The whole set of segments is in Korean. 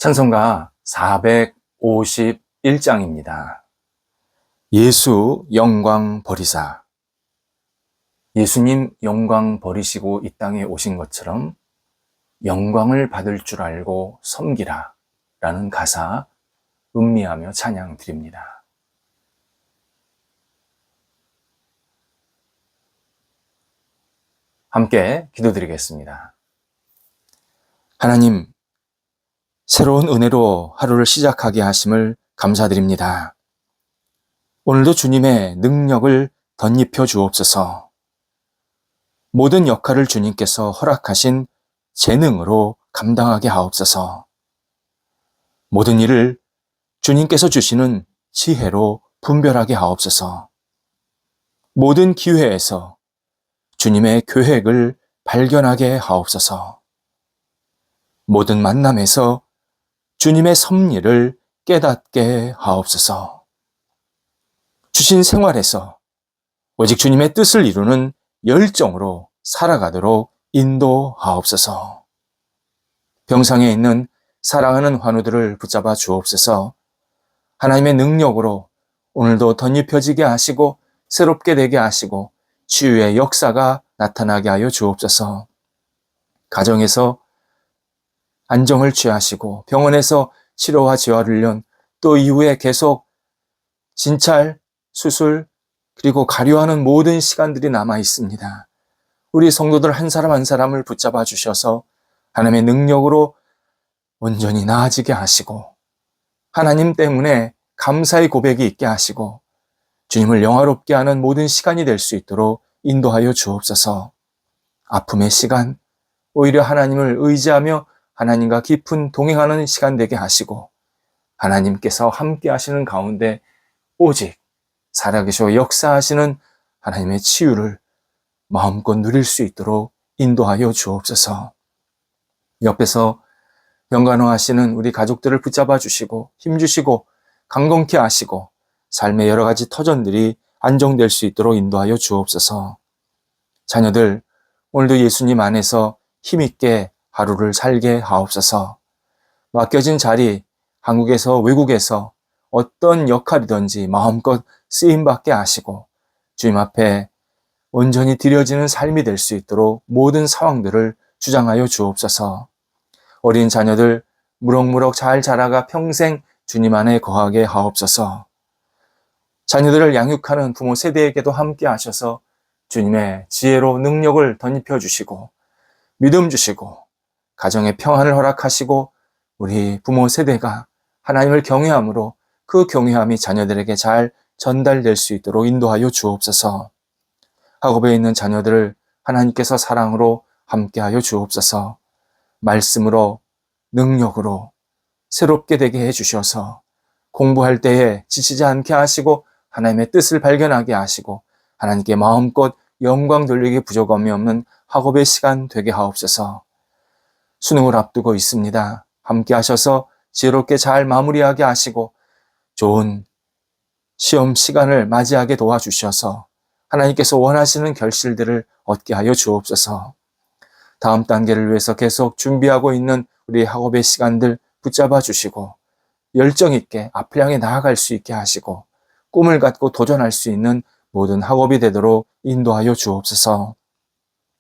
찬송가 451장입니다. 예수 영광 버리사. 예수님 영광 버리시고 이 땅에 오신 것처럼 영광을 받을 줄 알고 섬기라 라는 가사 음미하며 찬양 드립니다. 함께 기도드리겠습니다. 하나님, 새로운 은혜로 하루를 시작하게 하심을 감사드립니다. 오늘도 주님의 능력을 덧입혀 주옵소서. 모든 역할을 주님께서 허락하신 재능으로 감당하게 하옵소서. 모든 일을 주님께서 주시는 지혜로 분별하게 하옵소서. 모든 기회에서 주님의 계획을 발견하게 하옵소서. 모든 만남에서 주님의 섭리를 깨닫게 하옵소서. 주신 생활에서 오직 주님의 뜻을 이루는 열정으로 살아가도록 인도하옵소서. 병상에 있는 사랑하는 환우들을 붙잡아 주옵소서. 하나님의 능력으로 오늘도 덧입혀지게 하시고 새롭게 되게 하시고 치유의 역사가 나타나게 하여 주옵소서. 가정에서 안정을 취하시고 병원에서 치료와 재활훈련 또 이후에 계속 진찰, 수술 그리고 가료하는 모든 시간들이 남아 있습니다. 우리 성도들 한 사람 한 사람을 붙잡아 주셔서 하나님의 능력으로 온전히 나아지게 하시고 하나님 때문에 감사의 고백이 있게 하시고 주님을 영화롭게 하는 모든 시간이 될 수 있도록 인도하여 주옵소서. 아픔의 시간, 오히려 하나님을 의지하며 하나님과 깊은 동행하는 시간 되게 하시고 하나님께서 함께 하시는 가운데 오직 살아계셔 역사하시는 하나님의 치유를 마음껏 누릴 수 있도록 인도하여 주옵소서. 옆에서 병간호하시는 우리 가족들을 붙잡아 주시고 힘주시고 강건케 하시고 삶의 여러 가지 터전들이 안정될 수 있도록 인도하여 주옵소서. 자녀들 오늘도 예수님 안에서 힘있게 하루를 살게 하옵소서. 맡겨진 자리, 한국에서 외국에서 어떤 역할이든지 마음껏 쓰임받게 하시고 주님 앞에 온전히 드려지는 삶이 될 수 있도록 모든 상황들을 주장하여 주옵소서. 어린 자녀들 무럭무럭 잘 자라가 평생 주님 안에 거하게 하옵소서. 자녀들을 양육하는 부모 세대에게도 함께 하셔서 주님의 지혜로 능력을 덧입혀 주시고 믿음 주시고 가정의 평안을 허락하시고 우리 부모 세대가 하나님을 경외함으로 그 경외함이 자녀들에게 잘 전달될 수 있도록 인도하여 주옵소서. 학업에 있는 자녀들을 하나님께서 사랑으로 함께하여 주옵소서. 말씀으로 능력으로 새롭게 되게 해주셔서 공부할 때에 지치지 않게 하시고 하나님의 뜻을 발견하게 하시고 하나님께 마음껏 영광 돌리기 부족함이 없는 학업의 시간 되게 하옵소서. 수능을 앞두고 있습니다. 함께 하셔서 지혜롭게 잘 마무리하게 하시고 좋은 시험 시간을 맞이하게 도와주셔서 하나님께서 원하시는 결실들을 얻게 하여 주옵소서. 다음 단계를 위해서 계속 준비하고 있는 우리 학업의 시간들 붙잡아 주시고 열정 있게 앞을 향해 나아갈 수 있게 하시고 꿈을 갖고 도전할 수 있는 모든 학업이 되도록 인도하여 주옵소서.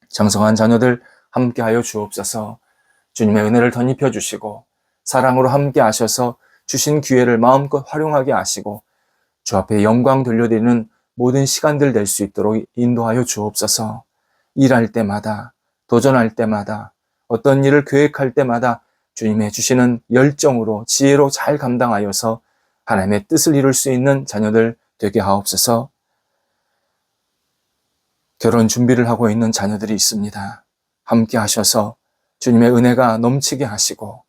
장성한 자녀들 함께하여 주옵소서. 주님의 은혜를 덧입혀 주시고 사랑으로 함께 하셔서 주신 기회를 마음껏 활용하게 하시고 주 앞에 영광 돌려드리는 모든 시간들 될 수 있도록 인도하여 주옵소서. 일할 때마다 도전할 때마다 어떤 일을 계획할 때마다 주님의 주시는 열정으로 지혜로 잘 감당하여서 하나님의 뜻을 이룰 수 있는 자녀들 되게 하옵소서. 결혼 준비를 하고 있는 자녀들이 있습니다. 함께 하셔서 주님의 은혜가 넘치게 하시고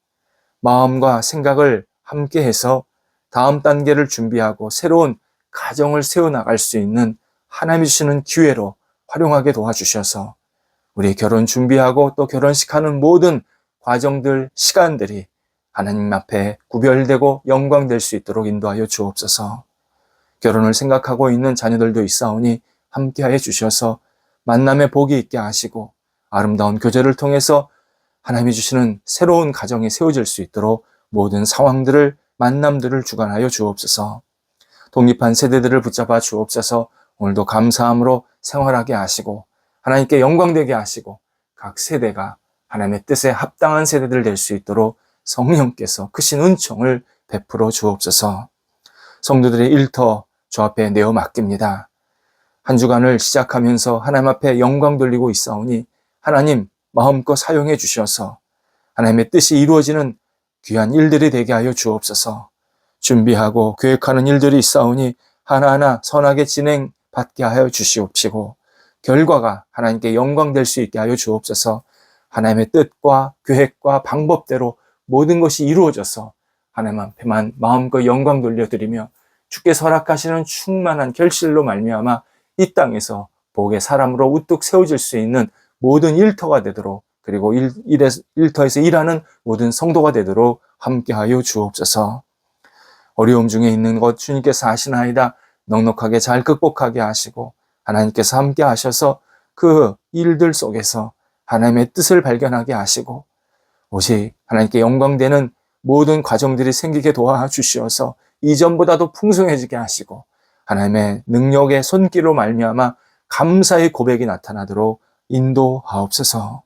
마음과 생각을 함께해서 다음 단계를 준비하고 새로운 가정을 세워나갈 수 있는 하나님이 주시는 기회로 활용하게 도와주셔서 우리 결혼 준비하고 또 결혼식하는 모든 과정들, 시간들이 하나님 앞에 구별되고 영광될 수 있도록 인도하여 주옵소서. 결혼을 생각하고 있는 자녀들도 있사오니 함께하여 주셔서 만남의 복이 있게 하시고 아름다운 교제를 통해서 하나님이 주시는 새로운 가정이 세워질 수 있도록 모든 상황들을, 만남들을 주관하여 주옵소서. 독립한 세대들을 붙잡아 주옵소서. 오늘도 감사함으로 생활하게 하시고 하나님께 영광되게 하시고 각 세대가 하나님의 뜻에 합당한 세대들 될 수 있도록 성령께서 크신 은총을 베풀어 주옵소서. 성도들의 일터 주 앞에 내어 맡깁니다. 한 주간을 시작하면서 하나님 앞에 영광 돌리고 있사오니 하나님 마음껏 사용해 주셔서 하나님의 뜻이 이루어지는 귀한 일들이 되게 하여 주옵소서. 준비하고 계획하는 일들이 있사오니 하나하나 선하게 진행받게 하여 주시옵시고 결과가 하나님께 영광될 수 있게 하여 주옵소서. 하나님의 뜻과 계획과 방법대로 모든 것이 이루어져서 하나님 앞에만 마음껏 영광 돌려드리며 주께 허락하시는 충만한 결실로 말미암아 이 땅에서 복의 사람으로 우뚝 세워질 수 있는 모든 일터가 되도록, 그리고 일터에서 일하는 모든 성도가 되도록 함께하여 주옵소서. 어려움 중에 있는 것 주님께서 아시나이다. 넉넉하게 잘 극복하게 하시고 하나님께서 함께 하셔서 그 일들 속에서 하나님의 뜻을 발견하게 하시고 오직 하나님께 영광되는 모든 과정들이 생기게 도와주시어서 이전보다도 풍성해지게 하시고 하나님의 능력의 손길로 말미암아 감사의 고백이 나타나도록 인도하옵소서.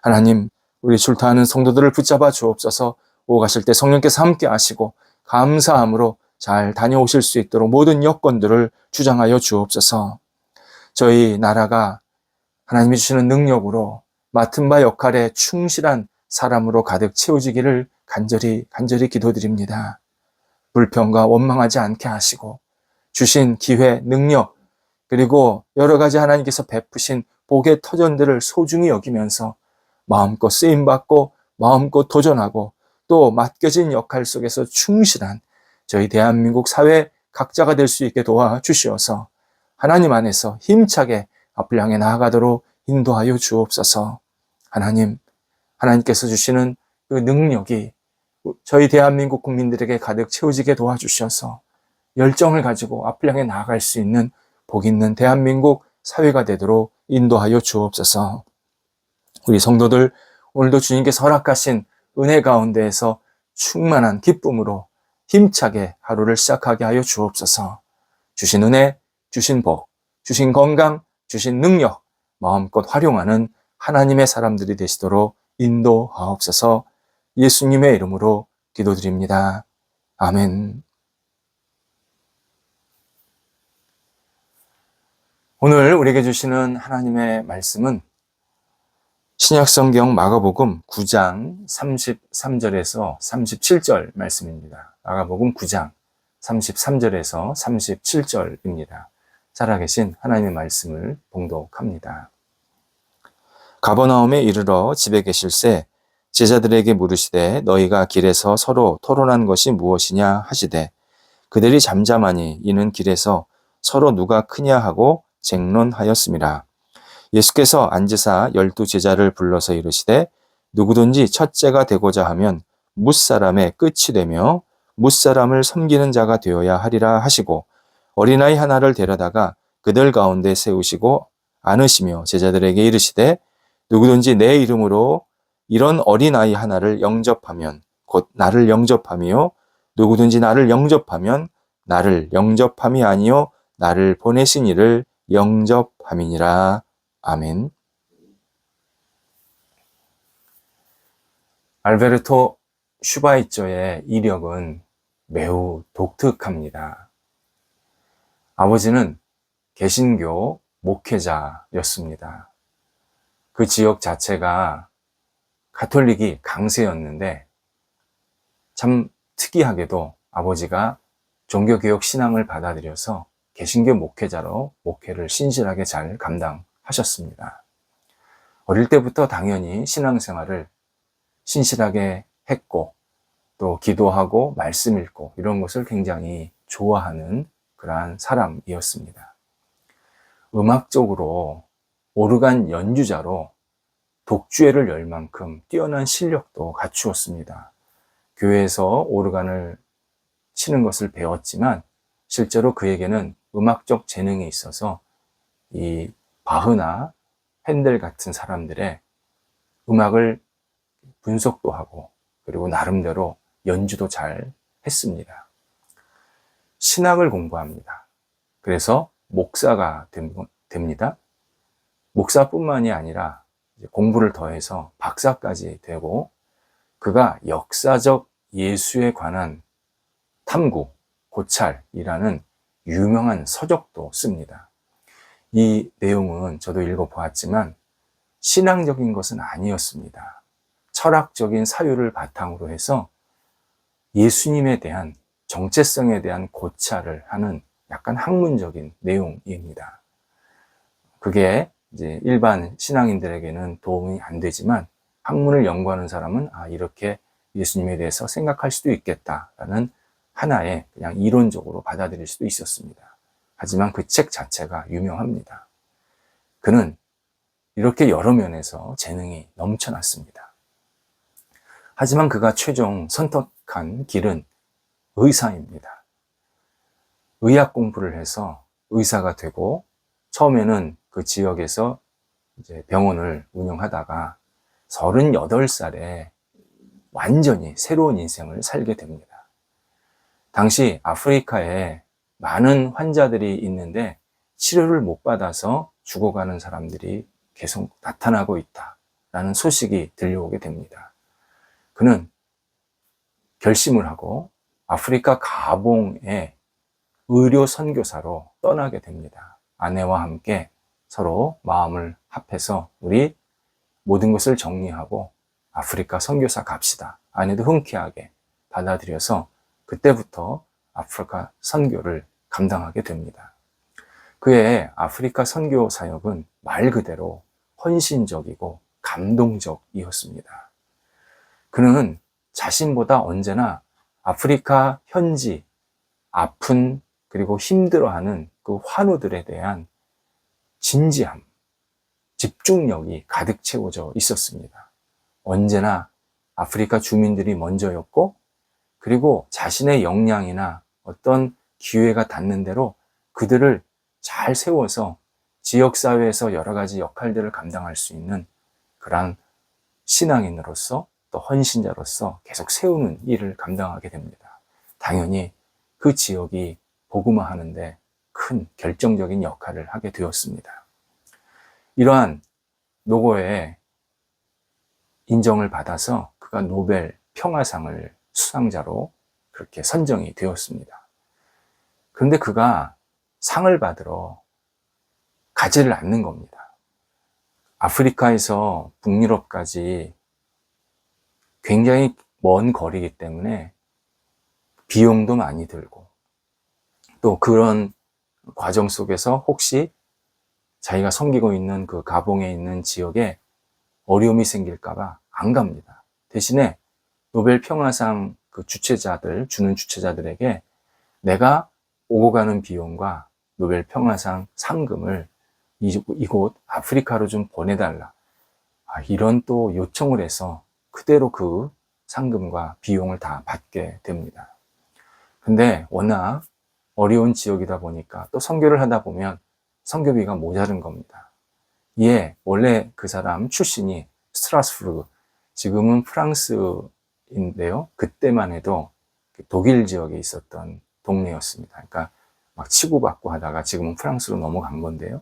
하나님, 우리 출타하는 성도들을 붙잡아 주옵소서. 오가실 때 성령께서 함께 하시고 감사함으로 잘 다녀오실 수 있도록 모든 여건들을 주장하여 주옵소서. 저희 나라가 하나님이 주시는 능력으로 맡은 바 역할에 충실한 사람으로 가득 채워지기를 간절히 기도드립니다. 불평과 원망하지 않게 하시고 주신 기회, 능력, 그리고 여러 가지 하나님께서 베푸신 복의 터전들을 소중히 여기면서 마음껏 쓰임받고 마음껏 도전하고 또 맡겨진 역할 속에서 충실한 저희 대한민국 사회 각자가 될 수 있게 도와주시어서 하나님 안에서 힘차게 앞을 향해 나아가도록 인도하여 주옵소서. 하나님께서 주시는 그 능력이 저희 대한민국 국민들에게 가득 채워지게 도와주셔서 열정을 가지고 앞을 향해 나아갈 수 있는 복 있는 대한민국 사회가 되도록 인도하여 주옵소서. 우리 성도들 오늘도 주님께서 허락하신 은혜 가운데에서 충만한 기쁨으로 힘차게 하루를 시작하게 하여 주옵소서. 주신 은혜, 주신 복, 주신 건강, 주신 능력 마음껏 활용하는 하나님의 사람들이 되시도록 인도하옵소서. 예수님의 이름으로 기도드립니다. 아멘. 오늘 우리에게 주시는 하나님의 말씀은 신약성경 마가복음 9장 33절에서 37절 말씀입니다. 마가복음 9장 33절에서 37절입니다. 살아계신 하나님의 말씀을 봉독합니다. 가버나움에 이르러 집에 계실새 제자들에게 물으시되 너희가 길에서 서로 토론한 것이 무엇이냐 하시되 그들이 잠잠하니 이는 길에서 서로 누가 크냐 하고 쟁론하였음이라. 예수께서 앉으사 12 제자를 불러서 이르시되 누구든지 첫째가 되고자 하면 뭇사람의 끝이 되며 뭇사람을 섬기는 자가 되어야 하리라 하시고 어린아이 하나를 데려다가 그들 가운데 세우시고 안으시며 제자들에게 이르시되 누구든지 내 이름으로 이런 어린아이 하나를 영접하면 곧 나를 영접하며 누구든지 나를 영접하면 나를 영접함이 아니요 나를 보내신 이를 영접함이니라. 아멘. 알베르토 슈바이처의 이력은 매우 독특합니다. 아버지는 개신교 목회자였습니다. 그 지역 자체가 가톨릭이 강세였는데 참 특이하게도 아버지가 종교개혁 신앙을 받아들여서 개신교 목회자로 목회를 신실하게 잘 감당하셨습니다. 어릴 때부터 당연히 신앙생활을 신실하게 했고 또 기도하고 말씀 읽고 이런 것을 굉장히 좋아하는 그러한 사람이었습니다. 음악적으로 오르간 연주자로 독주회를 열 만큼 뛰어난 실력도 갖추었습니다. 교회에서 오르간을 치는 것을 배웠지만 실제로 그에게는 음악적 재능이 있어서 이 바흐나 핸델 같은 사람들의 음악을 분석도 하고 그리고 나름대로 연주도 잘 했습니다. 신학을 공부합니다. 그래서 목사가 됩니다. 목사뿐만이 아니라 공부를 더해서 박사까지 되고, 그가 역사적 예수에 관한 탐구, 고찰이라는 유명한 서적도 씁니다. 이 내용은 저도 읽어보았지만 신앙적인 것은 아니었습니다. 철학적인 사유를 바탕으로 해서 예수님에 대한 정체성에 대한 고찰을 하는 약간 학문적인 내용입니다. 그게 이제 일반 신앙인들에게는 도움이 안 되지만 학문을 연구하는 사람은 이렇게 예수님에 대해서 생각할 수도 있겠다라는 하나의 그냥 이론적으로 받아들일 수도 있었습니다. 하지만 그 책 자체가 유명합니다. 그는 이렇게 여러 면에서 재능이 넘쳐났습니다. 하지만 그가 최종 선택한 길은 의사입니다. 의학 공부를 해서 의사가 되고, 처음에는 그 지역에서 이제 병원을 운영하다가 38살에 완전히 새로운 인생을 살게 됩니다. 당시 아프리카에 많은 환자들이 있는데 치료를 못 받아서 죽어가는 사람들이 계속 나타나고 있다라는 소식이 들려오게 됩니다. 그는 결심을 하고 아프리카 가봉에 의료 선교사로 떠나게 됩니다. 아내와 함께 서로 마음을 합해서 우리 모든 것을 정리하고 아프리카 선교사 갑시다. 아내도 흔쾌하게 받아들여서 그때부터 아프리카 선교를 감당하게 됩니다. 그의 아프리카 선교 사역은 말 그대로 헌신적이고 감동적이었습니다. 그는 자신보다 언제나 아프리카 현지 아픈 그리고 힘들어하는 그 환우들에 대한 진지함, 집중력이 가득 채워져 있었습니다. 언제나 아프리카 주민들이 먼저였고, 그리고 자신의 역량이나 어떤 기회가 닿는 대로 그들을 잘 세워서 지역사회에서 여러 가지 역할들을 감당할 수 있는 그러한 신앙인으로서 또 헌신자로서 계속 세우는 일을 감당하게 됩니다. 당연히 그 지역이 복음화하는데 큰 결정적인 역할을 하게 되었습니다. 이러한 노고의 인정을 받아서 그가 노벨 평화상을 수상자로 그렇게 선정이 되었습니다. 그런데 그가 상을 받으러 가지를 않는 겁니다. 아프리카에서 북유럽까지 굉장히 먼 거리이기 때문에 비용도 많이 들고, 또 그런 과정 속에서 혹시 자기가 섬기고 있는 그 가봉에 있는 지역에 어려움이 생길까봐 안 갑니다. 대신에 노벨 평화상 그 주최자들, 주는 주최자들에게 내가 오고 가는 비용과 노벨 평화상 상금을 이곳 아프리카로 좀 보내달라. 이런 또 요청을 해서 그대로 그 상금과 비용을 다 받게 됩니다. 근데 워낙 어려운 지역이다 보니까 또 선교를 하다 보면 선교비가 모자른 겁니다. 이에 원래 그 사람 출신이 스트라스부르크, 지금은 프랑스인데요. 그때만 해도 독일 지역에 있었던 동네였습니다. 그러니까 막 치고받고 하다가 지금은 프랑스로 넘어간 건데요.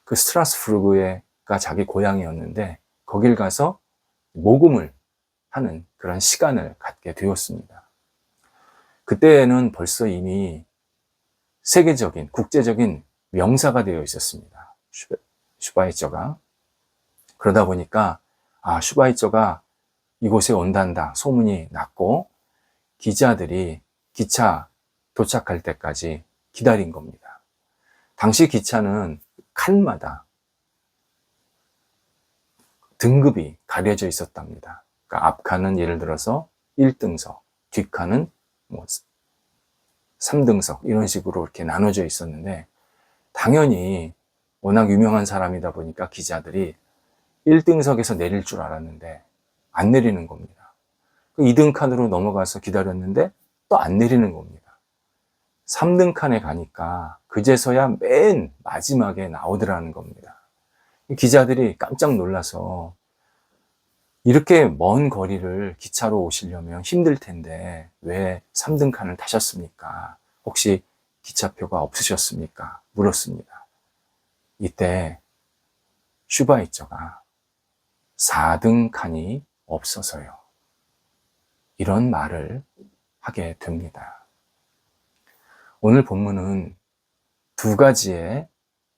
그 스트라스부르크가 자기 고향이었는데 거길 가서 모금을 하는 그런 시간을 갖게 되었습니다. 그때는 벌써 이미 세계적인, 국제적인 명사가 되어 있었습니다. 슈바이처가. 그러다 보니까 슈바이처가 이곳에 온단다 소문이 났고, 기자들이 기차 도착할 때까지 기다린 겁니다. 당시 기차는 칸마다 등급이 가려져 있었답니다. 그러니까 앞칸은 예를 들어서 1등석, 뒷칸은 3등석 이런 식으로 이렇게 나눠져 있었는데, 당연히 워낙 유명한 사람이다 보니까 기자들이 1등석에서 내릴 줄 알았는데 안 내리는 겁니다. 2등 칸으로 넘어가서 기다렸는데 또 안 내리는 겁니다. 3등 칸에 가니까 그제서야 맨 마지막에 나오더라는 겁니다. 기자들이 깜짝 놀라서 이렇게 먼 거리를 기차로 오시려면 힘들 텐데 왜 3등 칸을 타셨습니까? 혹시 기차표가 없으셨습니까? 물었습니다. 이때 슈바이처가 4등 칸이 없어서요. 이런 말을 하게 됩니다. 오늘 본문은 두 가지의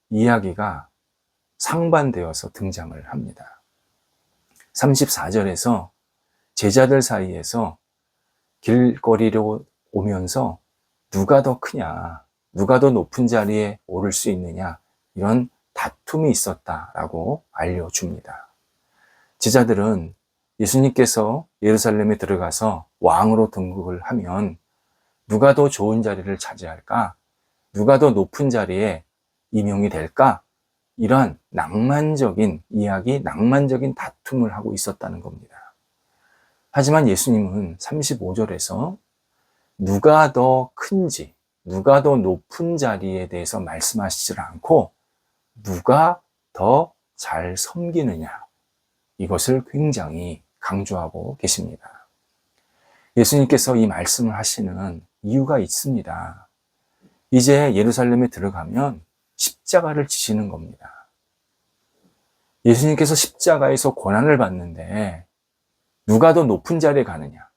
이야기가 상반되어서 등장을 합니다. 34절에서 제자들 사이에서 길거리로 오면서 누가 더 크냐, 누가 더 높은 자리에 오를 수 있느냐, 이런 다툼이 있었다라고 알려줍니다. 제자들은 예수님께서 예루살렘에 들어가서 왕으로 등극을 하면 누가 더 좋은 자리를 차지할까? 누가 더 높은 자리에 임용이 될까? 이러한 낭만적인 이야기, 낭만적인 다툼을 하고 있었다는 겁니다. 하지만 예수님은 35절에서 누가 더 큰지, 누가 더 높은 자리에 대해서 말씀하시질 않고 누가 더 잘 섬기느냐, 이것을 굉장히 강조하고 계십니다. 예수님께서 이 말씀을 하시는 이유가 있습니다. 이제 예루살렘에 들어가면 십자가를 지시는 겁니다. 예수님께서 십자가에서 고난을 받는데 누가 더 높은 자리에 가느냐,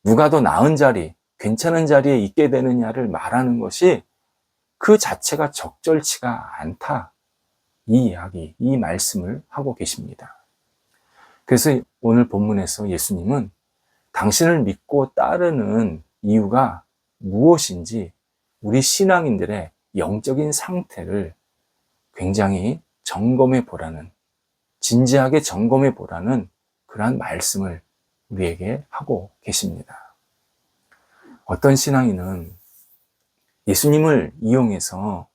누가 더 나은 자리, 괜찮은 자리에 있게 되느냐를 말하는 것이 그 자체가 적절치가 않다. 이 이야기, 이 말씀을 하고 계십니다. 그래서 오늘 본문에서 예수님은 당신을 믿고 따르는 이유가 무엇인지 우리 신앙인들의 영적인 상태를 굉장히 점검해 보라는, 진지하게 점검해 보라는 그러한 말씀을 우리에게 하고 계십니다. 어떤 신앙인은 예수님을 이용해서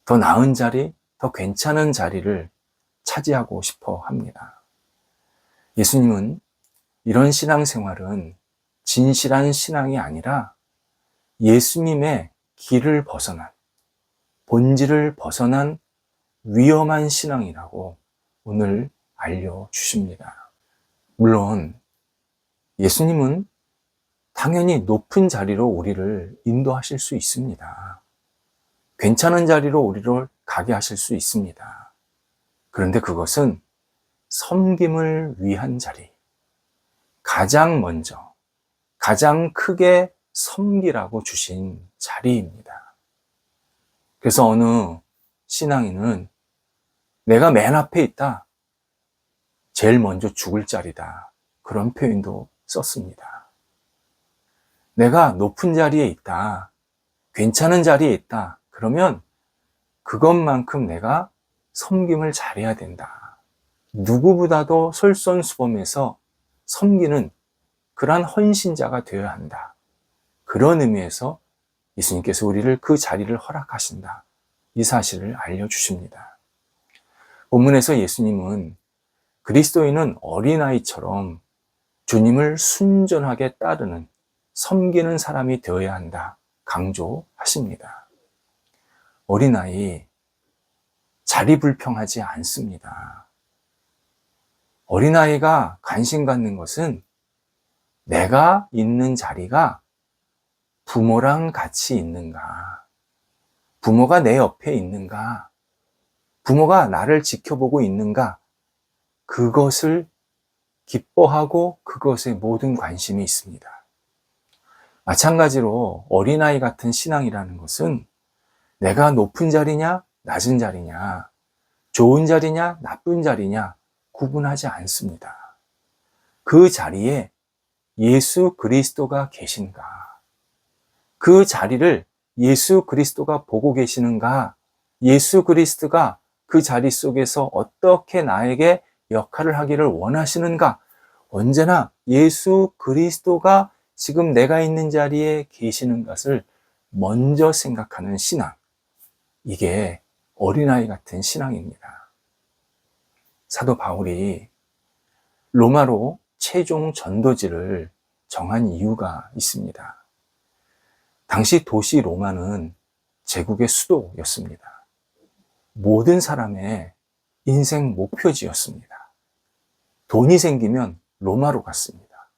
더 나은 자리, 더 괜찮은 자리를 차지하고 싶어 합니다. 예수님은 이런 신앙생활은 진실한 신앙이 아니라 예수님의 길을 벗어난, 본질을 벗어난 위험한 신앙이라고 오늘 알려주십니다. 물론 예수님은 당연히 높은 자리로 우리를 인도하실 수 있습니다. 괜찮은 자리로 우리를 가게 하실 수 있습니다. 그런데 그것은 섬김을 위한 자리, 가장 먼저, 가장 크게 섬기라고 주신 자리입니다. 그래서 어느 신앙인은 내가 맨 앞에 있다, 제일 먼저 죽을 자리다, 그런 표현도 썼습니다. 내가 높은 자리에 있다, 괜찮은 자리에 있다, 그러면 그것만큼 내가 섬김을 잘해야 된다. 누구보다도 솔선수범해서 섬기는 그러한 헌신자가 되어야 한다. 그런 의미에서 예수님께서 우리를 그 자리를 허락하신다. 이 사실을 알려주십니다. 본문에서 예수님은 그리스도인은 어린아이처럼 주님을 순전하게 따르는, 섬기는 사람이 되어야 한다. 강조하십니다. 어린아이, 자리 불평하지 않습니다. 어린아이가 관심 갖는 것은 내가 있는 자리가 부모랑 같이 있는가, 부모가 내 옆에 있는가, 부모가 나를 지켜보고 있는가, 그것을 기뻐하고 그것에 모든 관심이 있습니다. 마찬가지로 어린아이 같은 신앙이라는 것은 내가 높은 자리냐, 낮은 자리냐, 좋은 자리냐, 나쁜 자리냐 구분하지 않습니다. 그 자리에 예수 그리스도가 계신가, 그 자리를 예수 그리스도가 보고 계시는가, 예수 그리스도가 그 자리 속에서 어떻게 나에게 역할을 하기를 원하시는가, 언제나 예수 그리스도가 지금 내가 있는 자리에 계시는 것을 먼저 생각하는 신앙, 이게 어린아이 같은 신앙입니다. 사도 바울이 로마로 최종 전도지를 정한 이유가 있습니다. 당시 도시 로마는 제국의 수도였습니다. 모든 사람의 인생 목표지였습니다. 돈이 생기면 로마로 갔습니다.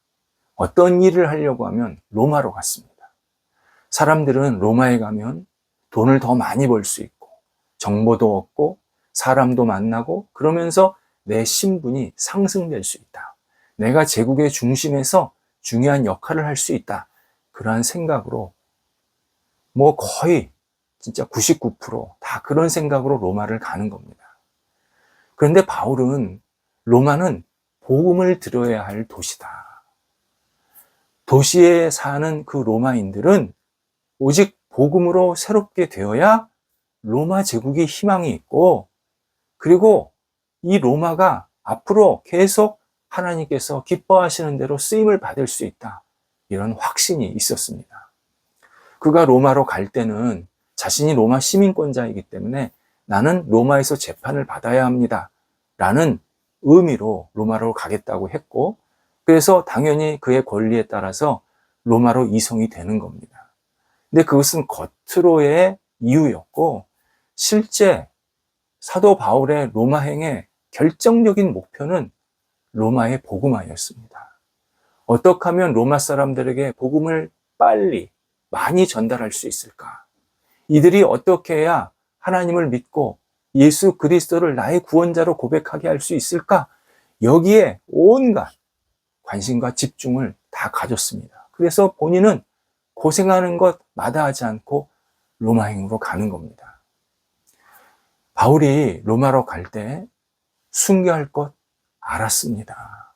어떤 일을 하려고 하면 로마로 갔습니다. 사람들은 로마에 가면 돈을 더 많이 벌 수 있고 정보도 얻고 사람도 만나고 그러면서 내 신분이 상승될 수 있다. 내가 제국의 중심에서 중요한 역할을 할 수 있다. 그러한 생각으로 거의 진짜 99%다 그런 생각으로 로마를 가는 겁니다. 그런데 바울은 로마는 복음을 들어야 할 도시다. 도시에 사는 그 로마인들은 오직 복음으로 새롭게 되어야 로마 제국이 희망이 있고, 그리고 이 로마가 앞으로 계속 하나님께서 기뻐하시는 대로 쓰임을 받을 수 있다. 이런 확신이 있었습니다. 그가 로마로 갈 때는 자신이 로마 시민권자이기 때문에 나는 로마에서 재판을 받아야 합니다. 라는 의미로 로마로 가겠다고 했고, 그래서 당연히 그의 권리에 따라서 로마로 이송이 되는 겁니다. 근데 그것은 겉으로의 이유였고, 실제 사도 바울의 로마행의 결정적인 목표는 로마의 복음화였습니다. 어떻게 하면 로마 사람들에게 복음을 빨리 많이 전달할 수 있을까? 이들이 어떻게 해야 하나님을 믿고 예수 그리스도를 나의 구원자로 고백하게 할 수 있을까? 여기에 온갖 관심과 집중을 다 가졌습니다. 그래서 본인은 고생하는 것 마다하지 않고 로마행으로 가는 겁니다. 바울이 로마로 갈 때 순교할 것 알았습니다.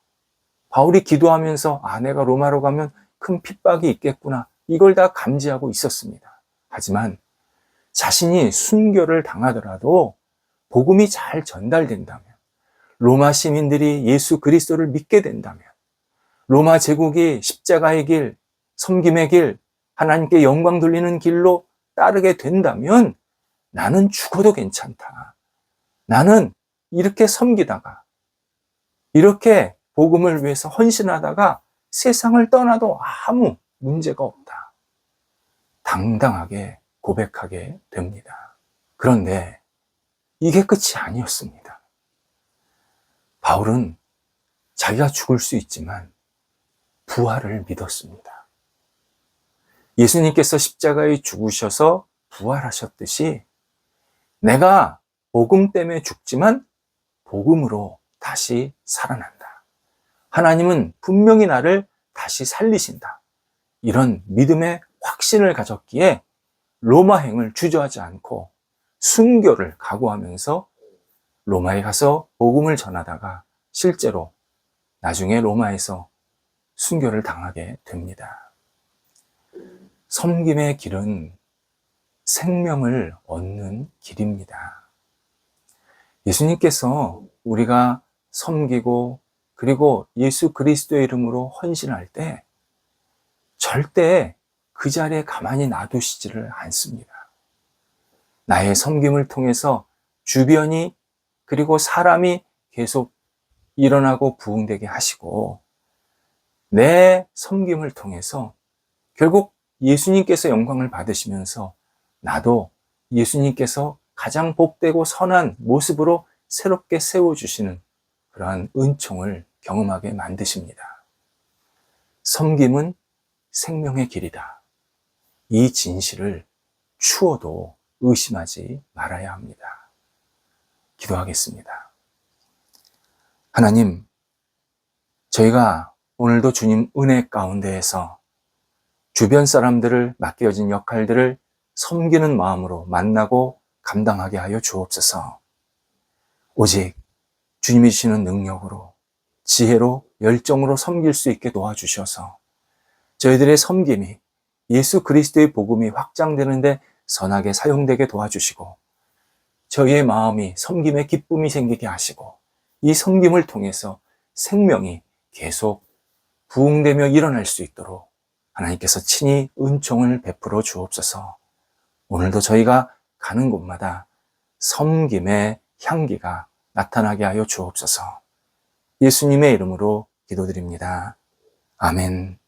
바울이 기도하면서 내가 로마로 가면 큰 핍박이 있겠구나. 이걸 다 감지하고 있었습니다. 하지만 자신이 순교를 당하더라도 복음이 잘 전달된다면, 로마 시민들이 예수 그리스도를 믿게 된다면, 로마 제국이 십자가의 길, 섬김의 길, 하나님께 영광 돌리는 길로 따르게 된다면 나는 죽어도 괜찮다. 나는 이렇게 섬기다가, 이렇게 복음을 위해서 헌신하다가 세상을 떠나도 아무 문제가 없다. 당당하게 고백하게 됩니다. 그런데 이게 끝이 아니었습니다. 바울은 자기가 죽을 수 있지만 부활을 믿었습니다. 예수님께서 십자가에 죽으셔서 부활하셨듯이 내가 복음 때문에 죽지만 복음으로 다시 살아난다. 하나님은 분명히 나를 다시 살리신다. 이런 믿음의 확신을 가졌기에 로마행을 주저하지 않고 순교를 각오하면서 로마에 가서 복음을 전하다가 실제로 나중에 로마에서 순교를 당하게 됩니다. 섬김의 길은 생명을 얻는 길입니다. 예수님께서 우리가 섬기고 그리고 예수 그리스도의 이름으로 헌신할 때 절대 그 자리에 가만히 놔두시지를 않습니다. 나의 섬김을 통해서 주변이 그리고 사람이 계속 일어나고 부흥되게 하시고, 내 섬김을 통해서 결국 예수님께서 영광을 받으시면서 나도 예수님께서 가장 복되고 선한 모습으로 새롭게 세워주시는 그러한 은총을 경험하게 만드십니다. 섬김은 생명의 길이다. 이 진실을 추워도 의심하지 말아야 합니다. 기도하겠습니다. 하나님, 저희가 오늘도 주님 은혜 가운데에서 주변 사람들을 맡겨진 역할들을 섬기는 마음으로 만나고 감당하게 하여 주옵소서. 오직 주님이 주시는 능력으로, 지혜로, 열정으로 섬길 수 있게 도와주셔서 저희들의 섬김이 예수 그리스도의 복음이 확장되는데 선하게 사용되게 도와주시고, 저희의 마음이 섬김의 기쁨이 생기게 하시고, 이 섬김을 통해서 생명이 계속 부흥되며 일어날 수 있도록 하나님께서 친히 은총을 베풀어 주옵소서. 오늘도 저희가 가는 곳마다 섬김의 향기가 나타나게 하여 주옵소서. 예수님의 이름으로 기도드립니다. 아멘.